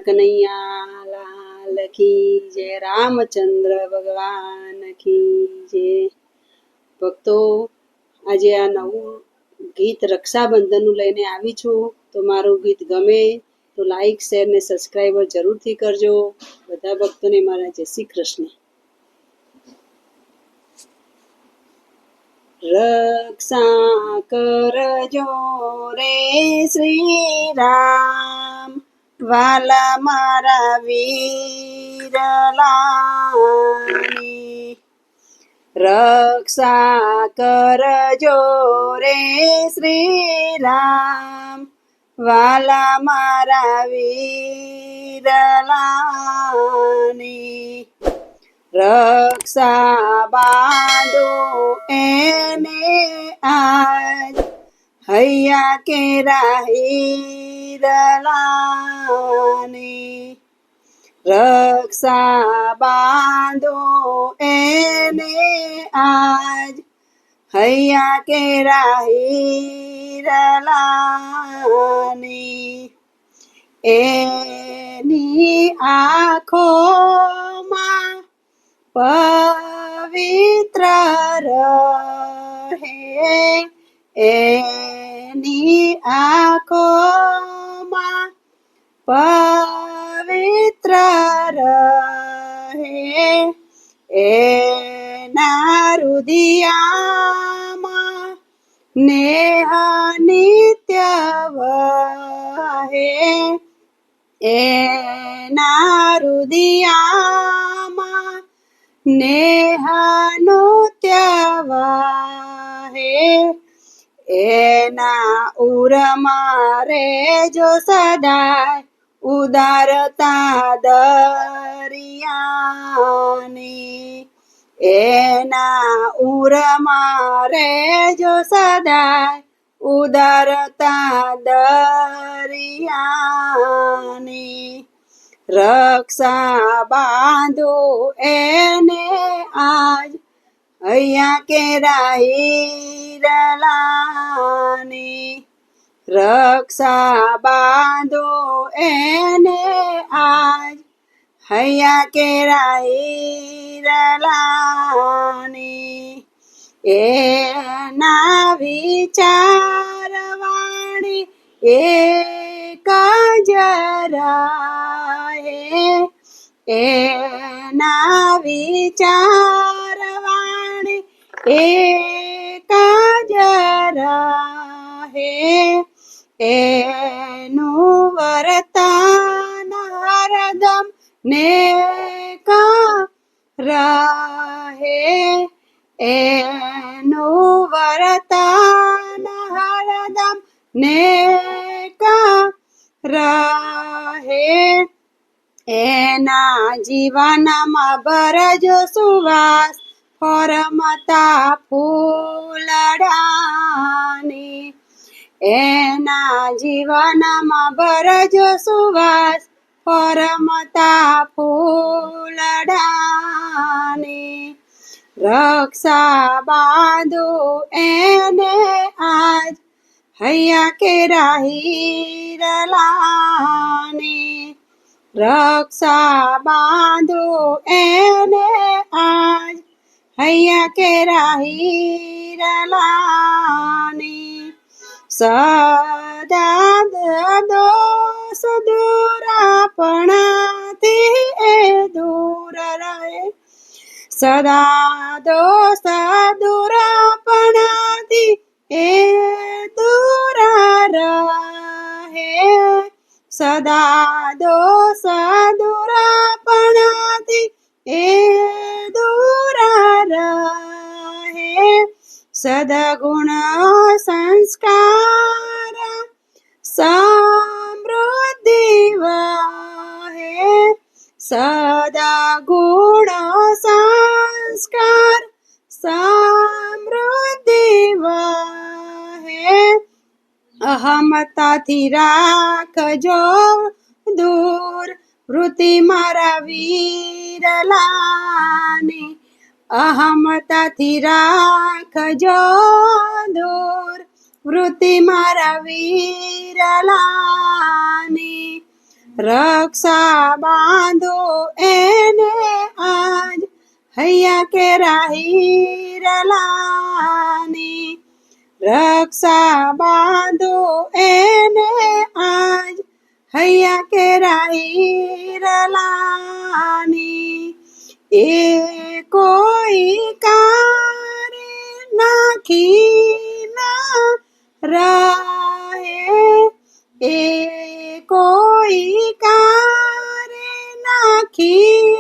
કનૈયા લાલ કી જય, રામચંદ્ર ભગવાન કી જય। ભક્તો, આજે આ નવું ગીત રક્ષાબંધનનું લઈને આવી છું। તો મારું ગીત ગમે તો લાઈક શેર ને સબસ્ક્રાઈબર જરૂરથી કરજો। બધા ભક્તોને મારા જય શ્રી કૃષ્ણ। રક્ષા કરજો રે શ્રી રામ, વાલા મારા વીરલાની। રક્ષા કરજો રે શ્રી રામ, વાલા મારા વીરલાની। રક્ષા બાંધો એને આજ, હૈયા કેરા હીરલાની। રક્ષા બાંધો એને આજ, હૈયા કેરા હીરલાની। એની આંખોમાં પવિત્ર રહે, એની આંખોમાં પવિત્ર રહે, એના રુદિયામાં નેહ નિત્ય વહે, એના રુદિયામાં નેહનું વહે, એના ઉરમાં રહેજો સદાય ઉદારતા દરિયાની। એના ઉરમાં રહેજો સદાય ઉદારતા દરિયાની। રક્ષા બાંધો એને આજ, હૈયા કેરા હીરલાની। રક્ષા બાંધો એને આજ, હૈયા કેરા હીરલાની। એના વિચારવાણી એક જ રહે, એના વિચારવાણી એક જ રહે, એનું વર્તન હરદમ નેક રહે, એનું વર્તન હરદમ નેક રહે, એના જીવનમાં ભરજો સુવાસ ફરમતા ફૂલડાની। એના જીવનમાં ભરજો સુવાસ ફરમતા ફૂલડાની। રક્ષા બાંધો એને આજ, હૈયા કેરા હીરલાની। રક્ષા બાંધો એને આજ, હૈયા કેરા હીરલાની। સદા દોષ દૂર આપણાથી એ દૂર રહે, સદા દોષ દૂર આપણાથી એ દૂર રહે, સદા દોષ દૂર આપણાથી એ દૂર રહે, સદગુણ સંસ્કાર સમૃદ્ધિ વહે, સદગુણ સંસ્કાર સમૃદ્ધિ વહે, અહમતાથી રાખજો દૂર વૃત્તિ મારા વીરલાની। અહમતાથી રાખજો દૂર વૃત્તિ મારા વીરલાની। રક્ષા બાંધો એને આજ હૈયા કેરા હીરલાની રક્ષા બાંધો એને આજ હૈયા કેરા હીરલાની એ કોઈ કારે નાખી ના રહે એ કોઈ કારે નાખી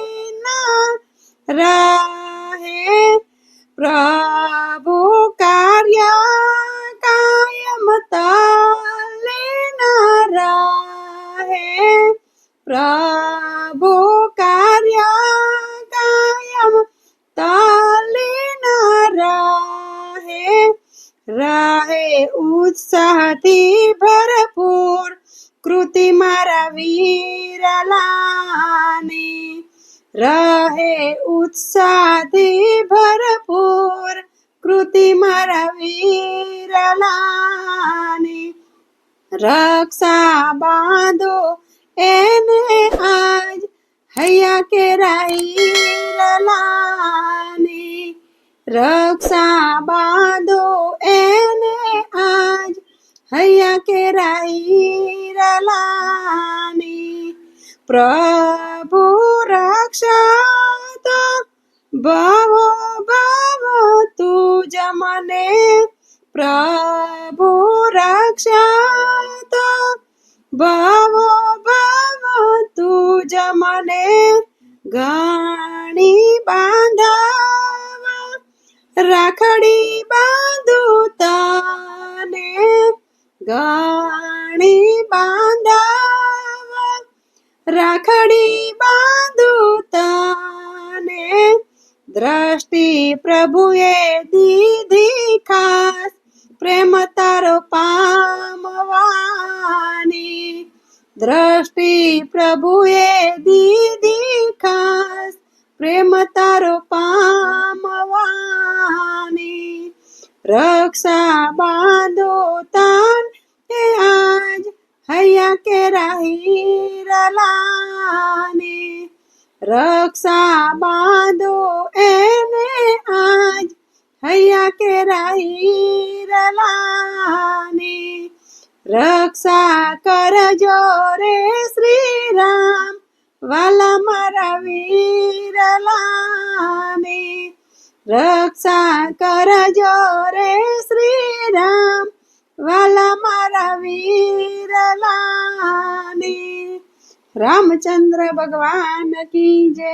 ના રહે પ્રભુ કાર્ય કાયમ તલ્લીન રહે પ્રભુ કાર્ય કાયમ તલ્લીન રહે ઉત્સાહથી ભરપૂર કૃતિ મારા વીરલાની રહે ઉત્સાહથી ભરપૂર કૃતિ મારા વીરલાની રક્ષા બાંધો એને આજ હૈયા કેરા હીરલાની રક્ષા બાંધો એને આજ હૈયા કેરા હીરલાની પ્રભુ રક્ષા ભવો ભવો તુજ મને પ્રભુ રક્ષા ભવો ભવો તુજ મને ઘણી બાંધાવા રાખડી બાંધું તને ઘણી બાંધાવા રાખડી બાંધું તને દ્રષ્ટિ પ્રભુએ દીધી ખાસ પ્રેમ તારો પામવાની દ્રષ્ટિ પ્રભુએ દીધી ખાસ પ્રેમ તારો પામવાની રક્ષા બાંધો તાન એ આજ હૈયા કેરા હીરલાની રક્ષા બાંધો એને આજ હૈયા કેરા હીરલાની રક્ષા કરજો રે શ્રી રામ વાલા મારા વીરલાની રક્ષા કરજો રે શ્રી રામ વાલા મારા વીરલાની રામચંદ્ર ભગવાન કી જય।